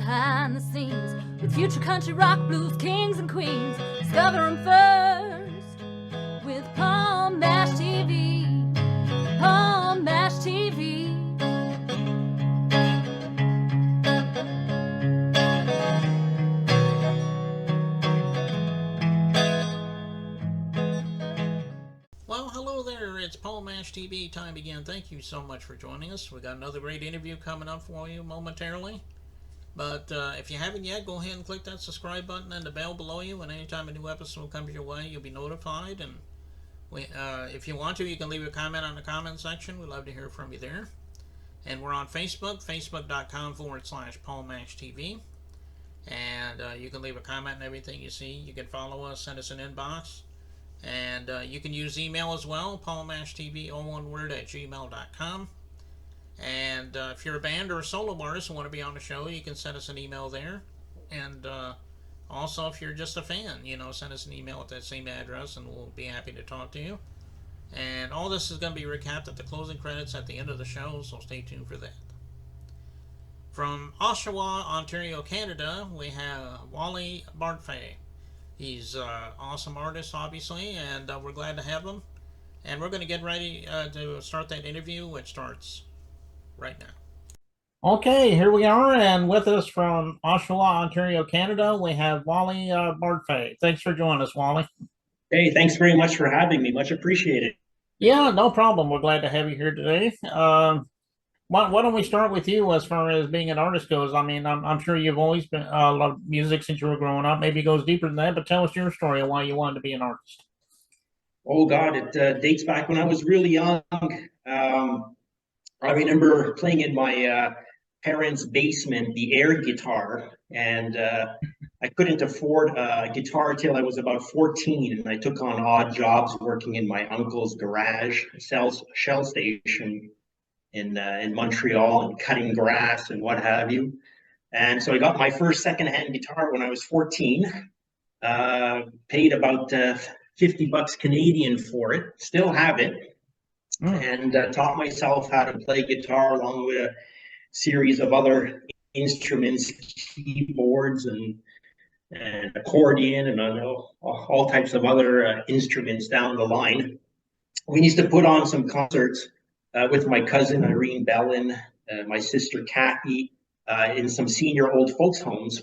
behind the scenes with future country rock blues kings and queens. Discover them first with Paul Mash TV. Paul Mash TV. Well, hello there. It's Paul Mash TV time again. Thank you so much for joining us. We got another great interview coming up for you momentarily. But if you haven't yet, go ahead and click that subscribe button and the bell below you. And anytime a new episode comes your way, you'll be notified. And if you want to, you can leave a comment on the comment section. We'd love to hear from you there. And we're on Facebook, facebook.com/Paul Mash TV. And you can leave a comment and everything you see. You can follow us, send us an inbox. And you can use email as well, paulmashtv, all one word, at gmail.com. And if you're a band or a solo artist and want to be on the show, you can send us an email there. And also, if you're just a fan, send us an email at that same address and we'll be happy to talk to you. And all this is going to be recapped at the closing credits at the end of the show, so stay tuned for that. From Oshawa, Ontario, Canada, we have Wally Bartfay. He's an awesome artist, obviously, and we're glad to have him. And we're going to get ready to start that interview, which starts right now. Okay, here we are, and with us from Oshawa, Ontario, Canada, we have Wally Bartfay. Thanks for joining us, Wally. Hey, thanks very much for having me. Much appreciated. Yeah, no problem. We're glad to have you here today. Why don't we start with you as far as being an artist goes? I mean, I'm sure you've always been loved music since you were growing up. Maybe it goes deeper than that, but tell us your story of why you wanted to be an artist. Oh, God, it dates back when I was really young. I remember playing in my parents' basement the air guitar, and I couldn't afford a guitar till I was about 14, and I took on odd jobs working in my uncle's garage, shell station in Montreal, and cutting grass and what have you. And so I got my first secondhand guitar when I was 14, paid about 50 bucks Canadian for it, still have it, and taught myself how to play guitar along with a series of other instruments, keyboards and accordion and all types of other instruments down the line. We used to put on some concerts with my cousin Irene Bellin, my sister Kathy, in some senior old folks homes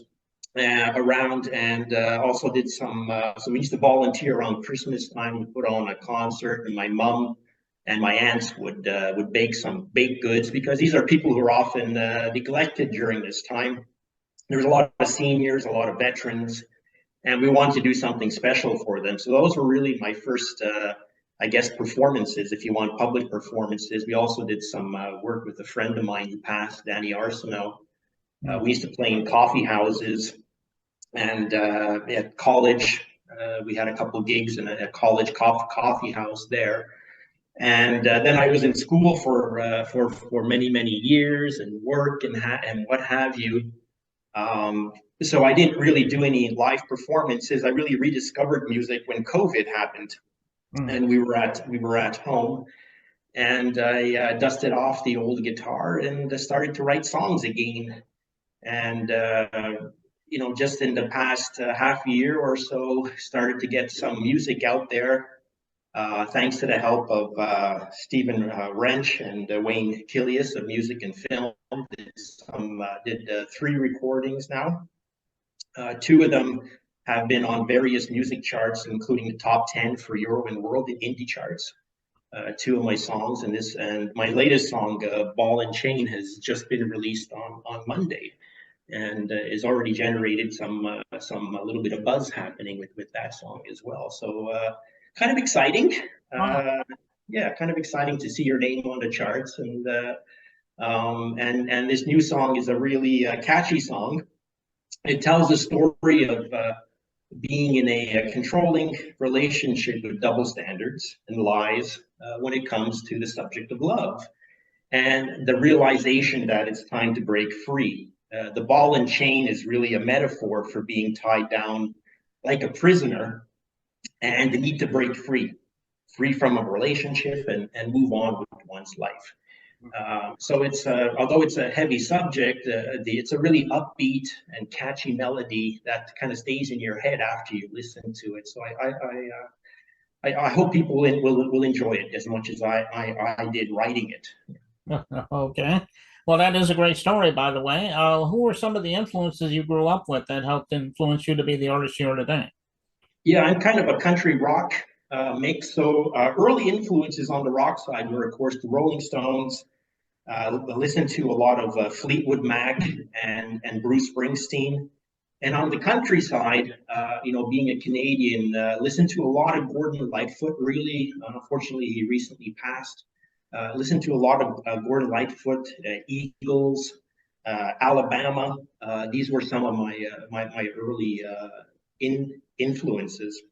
around, and also did some. So we used to volunteer around Christmas time. We put on a concert, and my mom and my aunts would bake some baked goods, because these are people who are often neglected during this time. There was a lot of seniors, a lot of veterans, and we wanted to do something special for them. So those were really my first, I guess, performances, if you want public performances. We also did some work with a friend of mine who passed, Danny Arsenault. We used to play in coffee houses, and at college, we had a couple of gigs in a college coffee house there. And then I was in school for many years, and work and what have you. So I didn't really do any live performances. I really rediscovered music when COVID happened, and we were at home, and I dusted off the old guitar and started to write songs again. And just in the past half year or so, started to get some music out there. Thanks to the help of Stephen Wrench and Wayne Killius of Music and Film, did 3 recordings now. 2 of them have been on various music charts, including the top 10 for Euro and World and Indie charts. 2 of my songs, and my latest song, Ball and Chain, has just been released on Monday, and is already generated some a little bit of buzz happening with that song as well. So kind of exciting. Kind of exciting to see your name on the charts, and this new song is a really catchy song. It tells the story of being in a controlling relationship with double standards and lies when it comes to the subject of love, and the realization that it's time to break free. The ball and chain is really a metaphor for being tied down like a prisoner, and the need to break free from a relationship and move on with one's life. So it's although it's a heavy subject, it's a really upbeat and catchy melody that kind of stays in your head after you listen to it. So I hope people will enjoy it as much as I did writing it. Okay. Well, that is a great story, by the way. Who were some of the influences you grew up with that helped influence you to be the artist you are today? Yeah, I'm kind of a country rock mix. So early influences on the rock side were, of course, the Rolling Stones. I listened to a lot of Fleetwood Mac and Bruce Springsteen. And on the countryside, being a Canadian, listened to a lot of Gordon Lightfoot. Really, unfortunately, he recently passed. Listened to a lot of Gordon Lightfoot, Eagles, Alabama. These were some of my early influences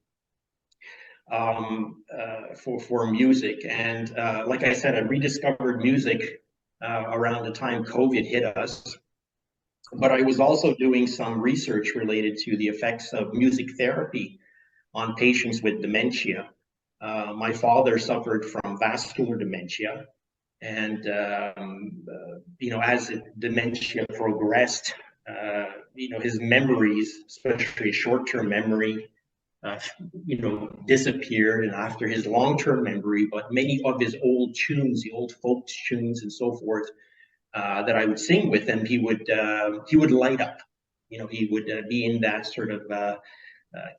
for music. And like I said, I rediscovered music around the time COVID hit us. But I was also doing some research related to the effects of music therapy on patients with dementia. My father suffered from vascular dementia, and as dementia progressed, his memories, especially short-term memory, disappeared, and after his long-term memory, but many of his old tunes, the old folk tunes and so forth, that I would sing with him, he would light up. He would be in that sort of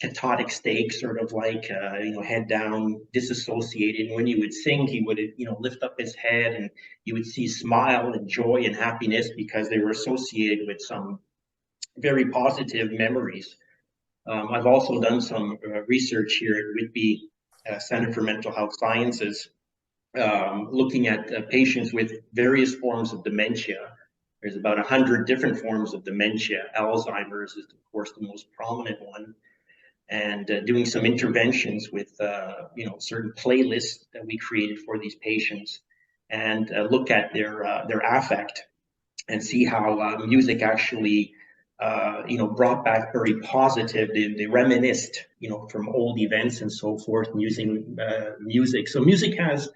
catatonic state, sort of like head down, disassociated. And when he would sing, he would lift up his head, and you would see smile and joy and happiness because they were associated with some very positive memories. I've also done some research here at Whitby Center for Mental Health Sciences, looking at patients with various forms of dementia. There's about 100 different forms of dementia. Alzheimer's is, of course, the most prominent one. And doing some interventions with, certain playlists that we created for these patients, and look at their affect and see how music actually brought back very positive. They reminisced, from old events and so forth, using music. So music has,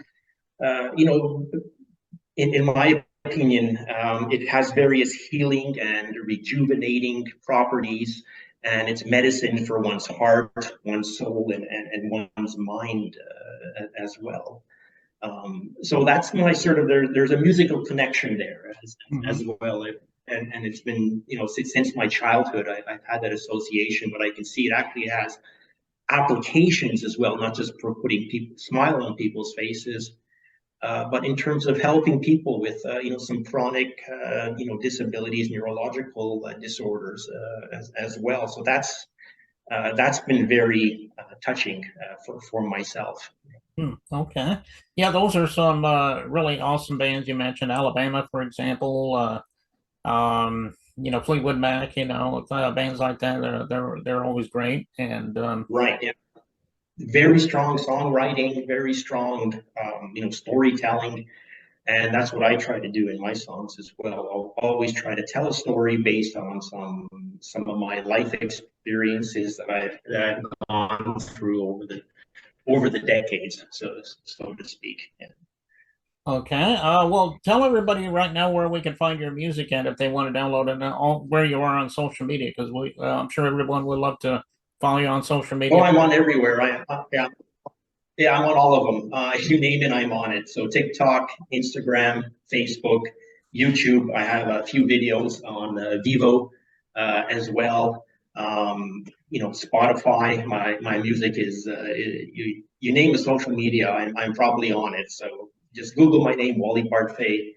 in my opinion, it has various healing and rejuvenating properties, and it's medicine for one's heart, one's soul, and one's mind as well. So that's my sort of, there's a musical connection there as well. And it's been, since my childhood, I've had that association, but I can see it actually has applications as well, not just for putting smile on people's faces, but in terms of helping people with, some chronic, disabilities, neurological disorders as well. So that's been very touching for myself. Okay. Yeah, those are some really awesome bands you mentioned. Alabama, for example. Fleetwood Mac, bands like that, they're always great. And right, yeah. Very strong songwriting, very strong, storytelling, and that's what I try to do in my songs as well. I'll always try to tell a story based on some of my life experiences that I've gone through over the decades, so to speak. Yeah. Okay. Well, tell everybody right now where we can find your music at if they want to download it, and where you are on social media, because I'm sure everyone would love to follow you on social media. Oh, I'm on everywhere. Yeah, I'm on all of them. You name it, I'm on it. So TikTok, Instagram, Facebook, YouTube. I have a few videos on Vivo as well. Spotify. My music is you name a social media, I'm probably on it. So just Google my name, Wally Bartfay,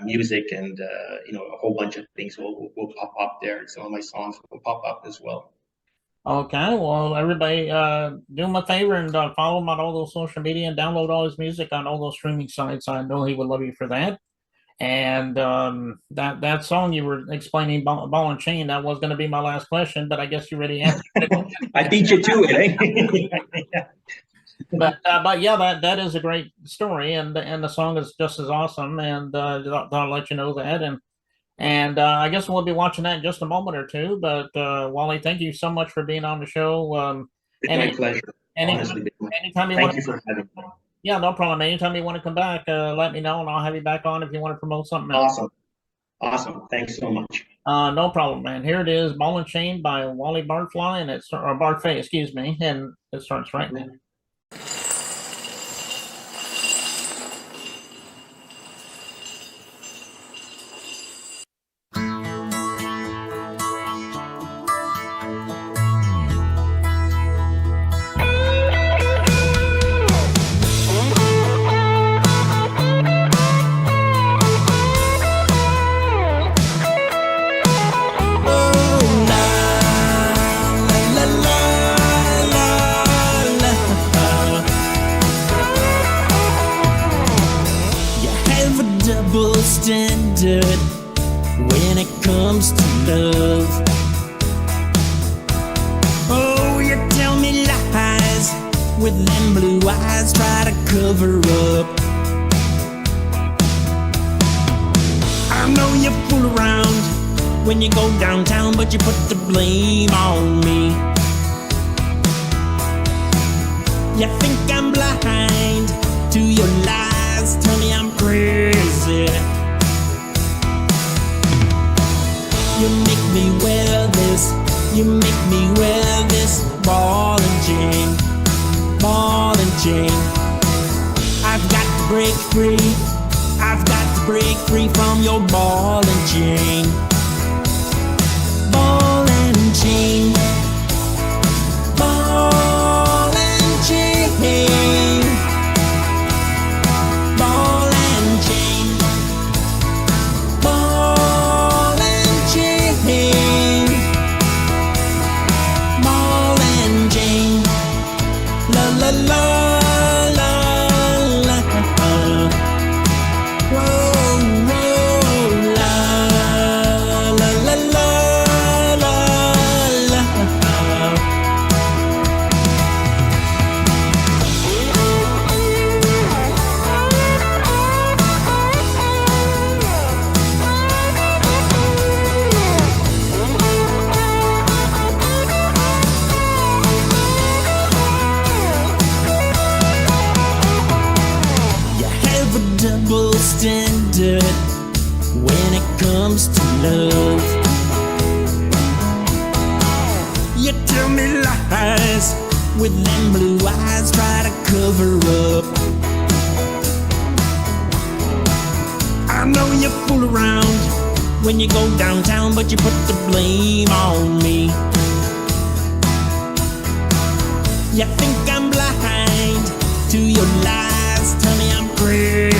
music, and a whole bunch of things will pop up there. Some of my songs will pop up as well. Okay, well, everybody, do him a favor and follow him on all those social media and download all his music on all those streaming sites. I know he would love you for that. And that song you were explaining, Ball and Chain, that was going to be my last question, but I guess you already answered it. I beat you to it, eh? But yeah, that is a great story, and the song is just as awesome. And I'll let you know that. And I guess we'll be watching that in just a moment or two. But Wally, thank you so much for being on the show. It's my pleasure. Anytime you Thank want, you for having me. Yeah, no problem. Anytime you want to come back, let me know, and I'll have you back on if you want to promote something else. Awesome. Thanks so much. No problem, man. Here it is, Ball and Chain by Wally Bartfly, and it's or Bartfay, excuse me, and it starts right now. Double standard when it comes to love. Oh, you tell me lies with them blue eyes, try to cover up. I know you fool around when you go downtown, but you put the blame on me. You think I'm blind to your lies, tell me I'm crazy. You make me wear this, you make me wear this ball and chain, ball and chain. I've got to break free, I've got to break free from your ball and chain, ball and chain, ball and chain. Double standard when it comes to love. You tell me lies with them blue eyes, try to cover up. I know you fool around when you go downtown, but you put the blame on me. You think I'm blind to your lies, tell me I'm crazy.